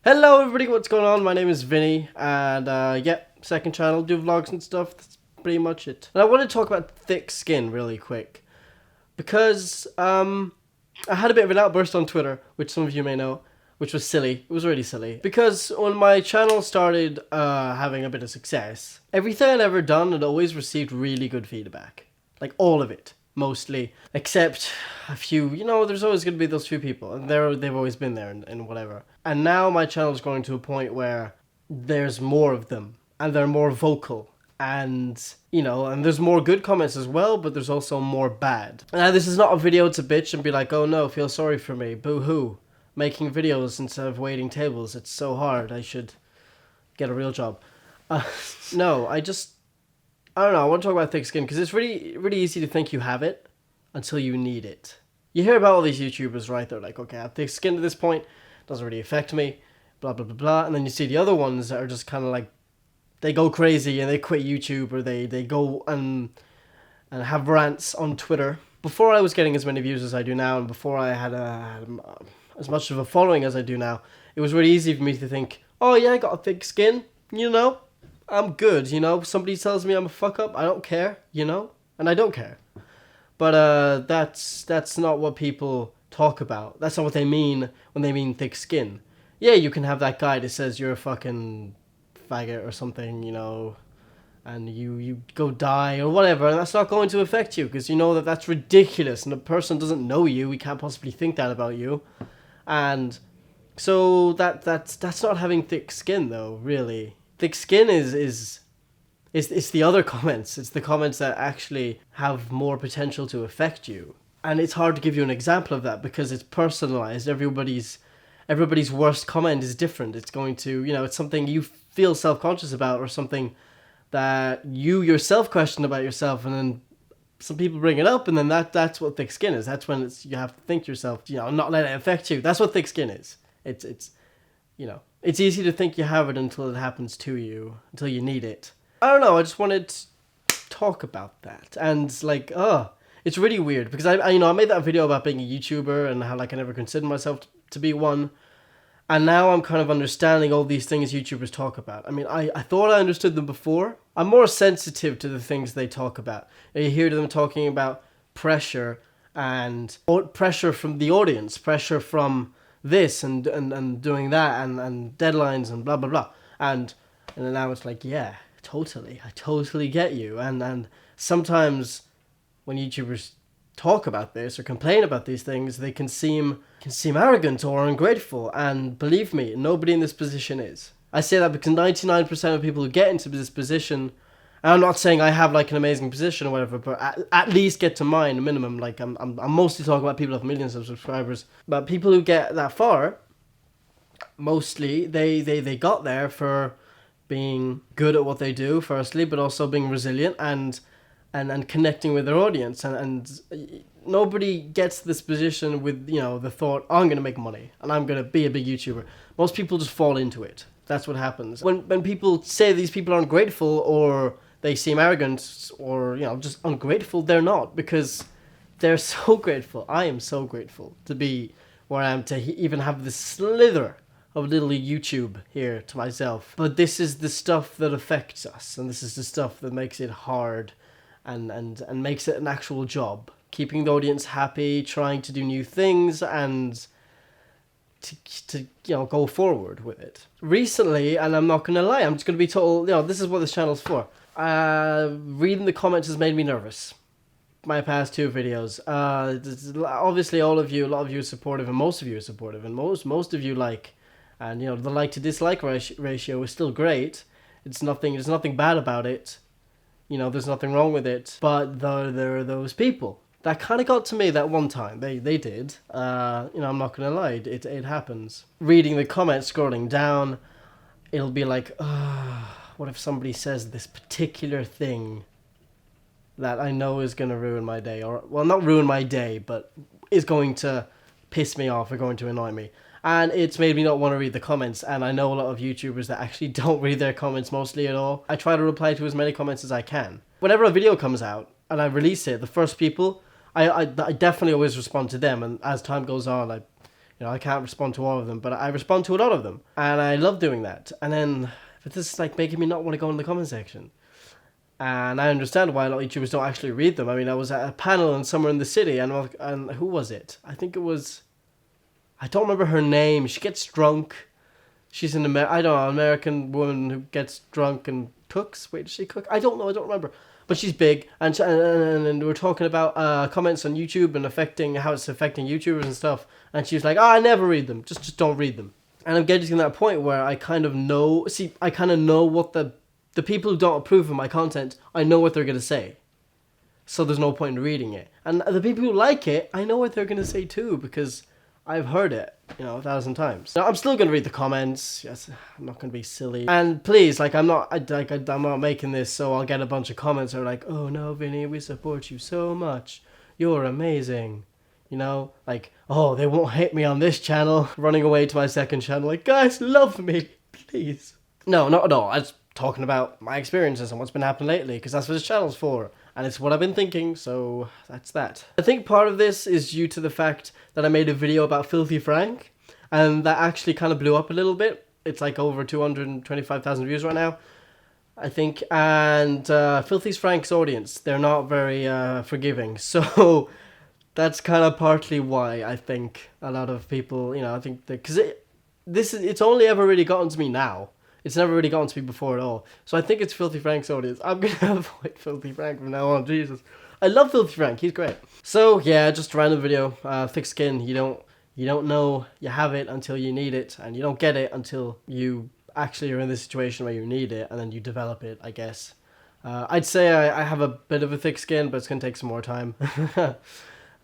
Hello everybody, what's going on? My name is Vinny, and yeah, second channel, do vlogs and stuff, that's pretty much it. And I want to talk about thick skin really quick, because I had a bit of an outburst on Twitter, which some of you may know, which was silly. It was really silly. Because when my channel started having a bit of success, everything I'd ever done had always received really good feedback. Like all of it. Mostly, except a few, there's always going to be those few people, and they've always been there and whatever. And now my channel's going to a point where there's more of them, and they're more vocal, and, and there's more good comments as well, but there's also more bad. Now, this is not a video to bitch and be like, oh no, feel sorry for me, boo-hoo. Making videos instead of waiting tables, it's so hard, I should get a real job. No, I don't know, I want to talk about thick skin because it's really, really easy to think you have it until you need it. You hear about all these YouTubers, right? They're like, okay, I have thick skin to this point, doesn't really affect me, blah, blah, blah, blah. And then you see the other ones that are just kind of like, they go crazy and they quit YouTube, or they go and have rants on Twitter. Before I was getting as many views as I do now, and before I had as much of a following as I do now, it was really easy for me to think, oh yeah, I got a thick skin, I'm good, somebody tells me I'm a fuck up, I don't care, and I don't care. But that's not what people talk about. That's not what they mean when they mean thick skin. Yeah, you can have that guy that says you're a fucking faggot or something, and you go die or whatever, and that's not going to affect you because you know that that's ridiculous, and the person doesn't know you, he can't possibly think that about you. And so that's not having thick skin though, really. Thick skin is the other comments. It's the comments that actually have more potential to affect you. And it's hard to give you an example of that because it's personalized. Everybody's worst comment is different. It's going to, it's something you feel self-conscious about, or something that you yourself question about yourself, and then some people bring it up, and then that's what thick skin is. That's when you have to think to yourself, not let it affect you. That's what thick skin is. It's easy to think you have it until it happens to you, until you need it. I don't know, I just wanted to talk about that. And it's really weird because I made that video about being a YouTuber and how I never considered myself to be one. And now I'm kind of understanding all these things YouTubers talk about. I mean, I thought I understood them before. I'm more sensitive to the things they talk about. You hear them talking about pressure, and pressure from the audience, pressure from this and doing that, and deadlines and blah blah blah, and then now it's like, yeah, I totally get you. And sometimes when YouTubers talk about this or complain about these things, they can seem arrogant or ungrateful, and believe me, nobody in this position is. I say that because 99% of people who get into this position, and I'm not saying I have an amazing position or whatever, but at least get to mine, a minimum. I'm mostly talking about people who have millions of subscribers, but people who get that far, mostly they got there for being good at what they do, firstly, but also being resilient and connecting with their audience, and nobody gets to this position with the thought, oh, I'm gonna make money and I'm gonna be a big YouTuber. Most people just fall into it. That's what happens when people say these people aren't grateful, or they seem arrogant, or just ungrateful. They're not, because they're so grateful. I am so grateful to be where I am, to even have this slither of little YouTube here to myself. But this is the stuff that affects us, and this is the stuff that makes it hard and makes it an actual job. Keeping the audience happy, trying to do new things, and to go forward with it. Recently, and I'm not gonna lie, I'm just gonna be told, this is what this channel's for. Reading the comments has made me nervous. My past two videos. Obviously, a lot of you are supportive, and most of you are supportive, and most of you like, and the like to dislike ratio is still great. There's nothing bad about it. There's nothing wrong with it. But there are those people that kind of got to me that one time. They did. I'm not gonna lie, it happens. Reading the comments, scrolling down, it'll be like, what if somebody says this particular thing that I know is gonna ruin my day, or, well, not ruin my day, but is going to piss me off or going to annoy me. And it's made me not want to read the comments, and I know a lot of YouTubers that actually don't read their comments mostly at all. I try to reply to as many comments as I can. Whenever a video comes out and I release it, the first people, I definitely always respond to them, and as time goes on, I You know, I can't respond to all of them, but I respond to a lot of them. And I love doing that. And then, but this is like making me not want to go in the comment section. And I understand why a lot of YouTubers don't actually read them. I mean, I was at a panel and somewhere in the city, and who was it? I think it was, I don't remember her name. She gets drunk. She's an American woman who gets drunk and cooks. Wait, does she cook? I don't know. I don't remember. But she's big, and we're talking about comments on YouTube and how it's affecting YouTubers and stuff. And she was like, "Oh, I never read them. Just don't read them." And I'm getting to that point where I kind of know. See, I kind of know what the people who don't approve of my content, I know what they're gonna say. So there's no point in reading it. And the people who like it, I know what they're gonna say too, because I've heard it, 1,000 times. Now, I'm still gonna read the comments. Yes, I'm not gonna be silly. And please, I'm not making this so I'll get a bunch of comments that are like, "Oh no, Vinny, we support you so much. You're amazing." "Oh, they won't hate me on this channel." Running away to my second channel, like, "Guys, love me, please." No, not at all. I was talking about my experiences and what's been happening lately, because that's what this channel's for. And it's what I've been thinking, so that's that. I think part of this is due to the fact that I made a video about Filthy Frank, and that actually kind of blew up a little bit. It's like over 225,000 views right now, I think. And Filthy Frank's audience, they're not very forgiving. So that's kind of partly why I think a lot of people, I think that, because it's only ever really gotten to me now. It's never really gotten to me before at all. So I think it's Filthy Frank's audience. I'm going to avoid Filthy Frank from now on. Jesus. I love Filthy Frank. He's great. So yeah, just a random video. Thick skin. You don't know you have it until you need it. And you don't get it until you actually are in this situation where you need it. And then you develop it, I guess. I'd say I have a bit of a thick skin, but it's going to take some more time.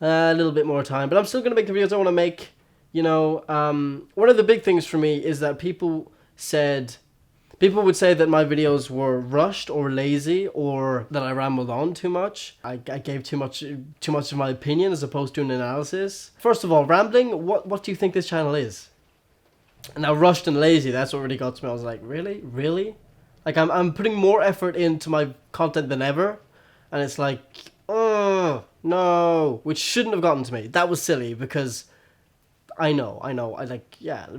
A little bit more time. But I'm still going to make the videos I want to make. One of the big things for me is that people would say that my videos were rushed or lazy, or that I rambled on too much. I gave too much of my opinion as opposed to an analysis. First of all, rambling, what do you think this channel is? And now rushed and lazy, that's what really got to me. I was like, really? Really? Like, I'm putting more effort into my content than ever, and it's like, oh, no, which shouldn't have gotten to me. That was silly, because I know,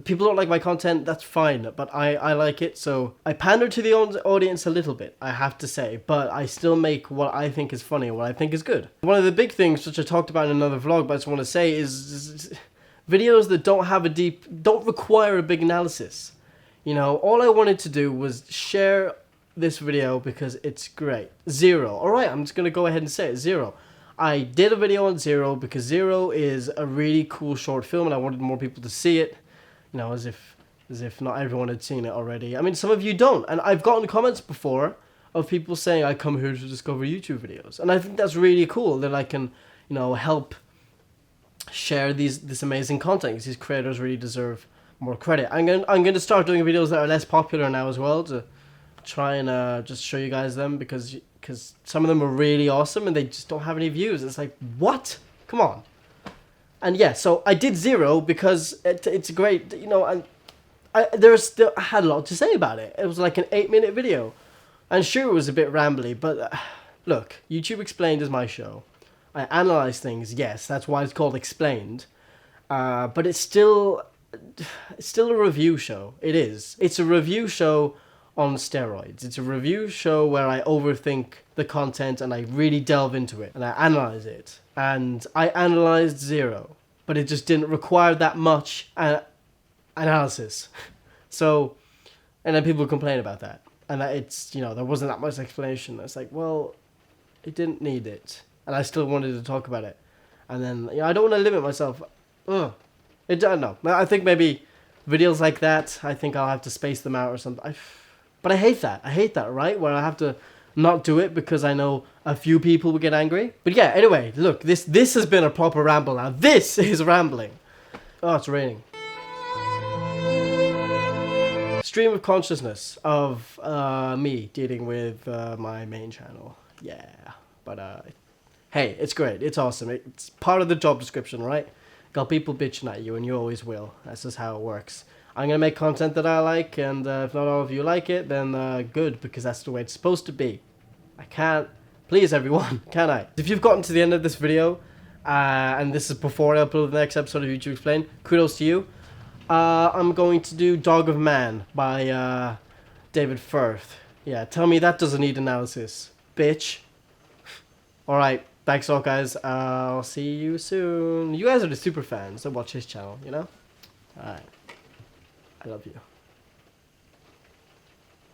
people don't like my content, that's fine, but I like it, so I pander to the audience a little bit, I have to say, but I still make what I think is funny, what I think is good. One of the big things, which I talked about in another vlog, but I just want to say, is videos that don't require a big analysis. All I wanted to do was share this video because it's great. Zero. Alright, I'm just going to go ahead and say it. Zero. I did a video on Zero because Zero is a really cool short film and I wanted more people to see it. As if not everyone had seen it already. I mean, some of you don't. And I've gotten comments before of people saying I come here to discover YouTube videos. And I think that's really cool that I can, help share this amazing content, because these creators really deserve more credit. I'm going to start doing videos that are less popular now as well, to try and just show you guys them, because some of them are really awesome and they just don't have any views. It's like, what? Come on. And yeah, so I did Zero because it's great, and I had a lot to say about it. It was like an 8-minute video. And sure, it was a bit rambly, but look, YouTube Explained is my show. I analyze things, yes, that's why it's called Explained. But it's still a review show. It is. It's a review show on steroids. It's a review show where I overthink the content and I really delve into it and I analyze it. And I analyzed Zero, but it just didn't require that much analysis. So, and then people complain about that. And that it's, there wasn't that much explanation. It's like, well, it didn't need it. And I still wanted to talk about it. And then, I don't want to limit myself. I don't know. I think maybe videos like that, I think I'll have to space them out or something. But I hate that. I hate that, right? Where I have to not do it because I know a few people will get angry. But yeah, anyway, look, this has been a proper ramble now. This is rambling. Oh, it's raining. Stream of consciousness of me dealing with my main channel. Yeah, but hey, it's great. It's awesome. It's part of the job description, right? Got people bitching at you, and you always will. That's just how it works. I'm going to make content that I like, and if not all of you like it, then good, because that's the way it's supposed to be. I can't please everyone, can I? If you've gotten to the end of this video, and this is before I upload the next episode of YouTube Explain. Kudos to you. I'm going to do Dog of Man by David Firth. Yeah, tell me that doesn't need analysis, bitch. Alright, thanks a lot, guys. I'll see you soon. You guys are the super fans, so watch his channel, you know? Alright. I love you.